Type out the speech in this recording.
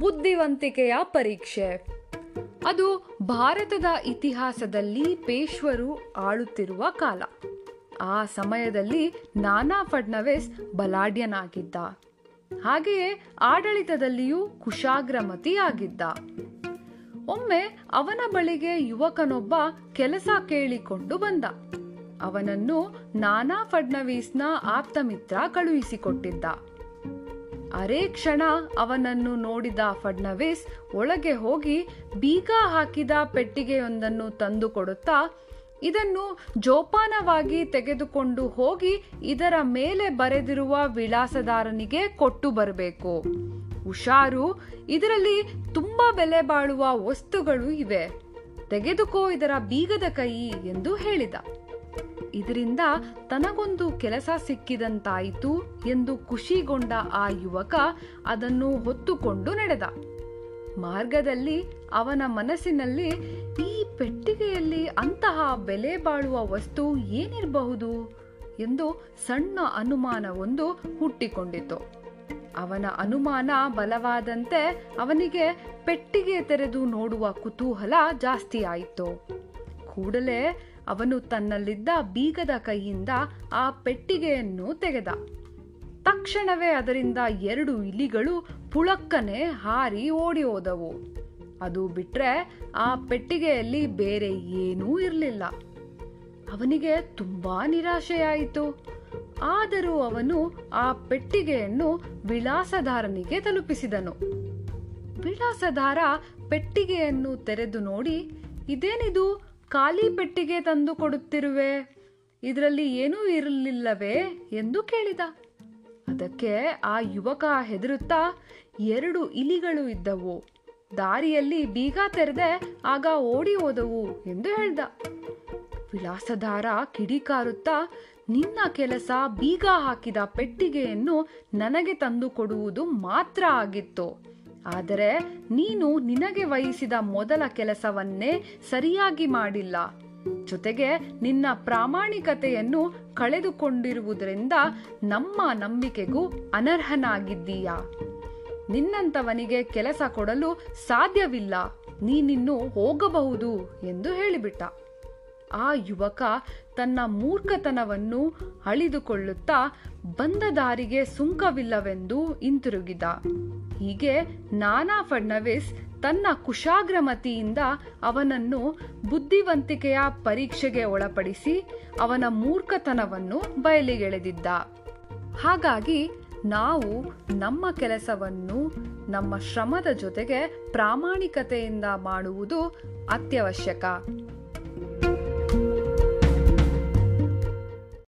ಬುದ್ಧಿವಂತಿಕೆಯ ಪರೀಕ್ಷೆ. ಅದು ಭಾರತದ ಇತಿಹಾಸದಲ್ಲಿ ಪೇಶ್ವರು ಆಳುತ್ತಿರುವ ಕಾಲ. ಆ ಸಮಯದಲ್ಲಿ ನಾನಾ ಫಡ್ನವೀಸ್ ಬಲಾಢ್ಯನಾಗಿದ್ದ. ಹಾಗೆಯೇ ಆಡಳಿತದಲ್ಲಿಯೂ ಕುಶಾಗ್ರಮತಿಯಾಗಿದ್ದ. ಒಮ್ಮೆ ಅವನ ಬಳಿಗೆ ಯುವಕನೊಬ್ಬ ಕೆಲಸ ಕೇಳಿಕೊಂಡು ಬಂದ. ಅವನನ್ನು ನಾನಾ ಫಡ್ನವೀಸ್ನ ಆಪ್ತಮಿತ್ರ ಕಳುಹಿಸಿಕೊಟ್ಟಿದ್ದ. ಅರೇ ಕ್ಷಣ ಅವನನ್ನು ನೋಡಿದ ಫಡ್ನವೀಸ್ ಒಳಗೆ ಹೋಗಿ ಬೀಗ ಹಾಕಿದ ಪೆಟ್ಟಿಗೆಯೊಂದನ್ನು ತಂದು ಕೊಡುತ್ತಾ, ಇದನ್ನು ಜೋಪಾನವಾಗಿ ತೆಗೆದುಕೊಂಡು ಹೋಗಿ ಇದರ ಮೇಲೆ ಬರೆದಿರುವ ವಿಳಾಸದಾರನಿಗೆ ಕೊಟ್ಟು ಬರಬೇಕು. ಹುಷಾರು, ಇದರಲ್ಲಿ ತುಂಬಾ ಬೆಲೆ ಬಾಳುವ ವಸ್ತುಗಳು ಇವೆ, ತೆಗೆದುಕೋ ಇದರ ಬೀಗದ ಕೈ ಎಂದು ಹೇಳಿದ. ಇದರಿಂದ ತನಗೊಂದು ಕೆಲಸ ಸಿಕ್ಕಿದಂತಾಯಿತು ಎಂದು ಖುಷಿಗೊಂಡ ಆ ಯುವಕ ಅದನ್ನು ಹೊತ್ತುಕೊಂಡು ನಡೆದ. ಮಾರ್ಗದಲ್ಲಿ ಅವನ ಮನಸ್ಸಿನಲ್ಲಿ ಈ ಪೆಟ್ಟಿಗೆಯಲ್ಲಿ ಅಂತಹ ಬೆಲೆ ಬಾಳುವ ವಸ್ತು ಏನಿರಬಹುದು ಎಂದು ಸಣ್ಣ ಅನುಮಾನವೊಂದು ಹುಟ್ಟಿಕೊಂಡಿತು. ಅವನ ಅನುಮಾನ ಬಲವಾದಂತೆ ಅವನಿಗೆ ಪೆಟ್ಟಿಗೆ ತೆರೆದು ನೋಡುವ ಕುತೂಹಲ ಜಾಸ್ತಿ ಆಯಿತು. ಕೂಡಲೇ ಅವನು ತನ್ನಲ್ಲಿದ್ದ ಬೀಗದ ಕೈಯಿಂದ ಆ ಪೆಟ್ಟಿಗೆಯನ್ನು ತೆಗೆದ. ತಕ್ಷಣವೇ ಅದರಿಂದ 2 ಇಲಿಗಳು ಪುಳಕ್ಕನೆ ಹಾರಿ ಓಡಿ ಹೋದವು. ಅದು ಬಿಟ್ರೆ ಆ ಪೆಟ್ಟಿಗೆಯಲ್ಲಿ ಬೇರೆ ಏನೂ ಇರಲಿಲ್ಲ. ಅವನಿಗೆ ತುಂಬಾ ನಿರಾಶೆಯಾಯಿತು. ಆದರೂ ಅವನು ಆ ಪೆಟ್ಟಿಗೆಯನ್ನು ವಿಳಾಸದಾರನಿಗೆ ತಲುಪಿಸಿದನು. ವಿಳಾಸದಾರ ಪೆಟ್ಟಿಗೆಯನ್ನು ತೆರೆದು ನೋಡಿ, ಇದೇನಿದು, ಖಾಲಿ ಪೆಟ್ಟಿಗೆ ತಂದು ಕೊಡುತ್ತಿರುವೆ, ಇದರಲ್ಲಿ ಏನೂ ಇರಲಿಲ್ಲವೇ ಎಂದು ಕೇಳಿದ. ಅದಕ್ಕೆ ಆ ಯುವಕ ಹೆದರುತ್ತಾ, 2 ಇಲಿಗಳು ಇದ್ದವು, ದಾರಿಯಲ್ಲಿ ಬೀಗ ತೆರೆದೆ, ಆಗ ಓಡಿ ಹೋದವು ಎಂದು ಹೇಳ್ದ. ವಿಳಾಸದಾರ ಕಿಡಿಕಾರುತ್ತಾ, ನಿನ್ನ ಕೆಲಸ ಬೀಗ ಹಾಕಿದ ಪೆಟ್ಟಿಗೆಯನ್ನು ನನಗೆ ತಂದು ಕೊಡುವುದು ಮಾತ್ರ ಆಗಿತ್ತು. ಆದರೆ ನೀನು ನಿನಗೆ ವಹಿಸಿದ ಮೊದಲ ಕೆಲಸವನ್ನೇ ಸರಿಯಾಗಿ ಮಾಡಿಲ್ಲ. ಜೊತೆಗೆ ನಿನ್ನ ಪ್ರಾಮಾಣಿಕತೆಯನ್ನು ಕಳೆದುಕೊಂಡಿರುವುದರಿಂದ ನಮ್ಮ ನಂಬಿಕೆಗೂ ಅನರ್ಹನಾಗಿದ್ದೀಯಾ. ನಿನ್ನಂತವನಿಗೆ ಕೆಲಸ ಕೊಡಲು ಸಾಧ್ಯವಿಲ್ಲ, ನೀನಿನ್ನು ಹೋಗಬಹುದು ಎಂದು ಹೇಳಿಬಿಟ್ಟ. ಆ ಯುವಕ ತನ್ನ ಮೂರ್ಖತನವನ್ನು ಅಳಿದುಕೊಳ್ಳುತ್ತಾ ಬಂದ ದಾರಿಗೆ ಸುಂಕವಿಲ್ಲವೆಂದು ಹಿಂತಿರುಗಿದ. ಹೀಗೆ ನಾನಾ ಫಡ್ನವೀಸ್ ತನ್ನ ಕುಶಾಗ್ರಮತಿಯಿಂದ ಅವನನ್ನು ಬುದ್ಧಿವಂತಿಕೆಯ ಪರೀಕ್ಷೆಗೆ ಒಳಪಡಿಸಿ ಅವನ ಮೂರ್ಖತನವನ್ನು ಬಯಲಿಗೆಳೆದಿದ್ದ. ಹಾಗಾಗಿ ನಾವು ನಮ್ಮ ಕೆಲಸವನ್ನು ನಮ್ಮ ಶ್ರಮದ ಜೊತೆಗೆ ಪ್ರಾಮಾಣಿಕತೆಯಿಂದ ಮಾಡುವುದು ಅತ್ಯವಶ್ಯಕ.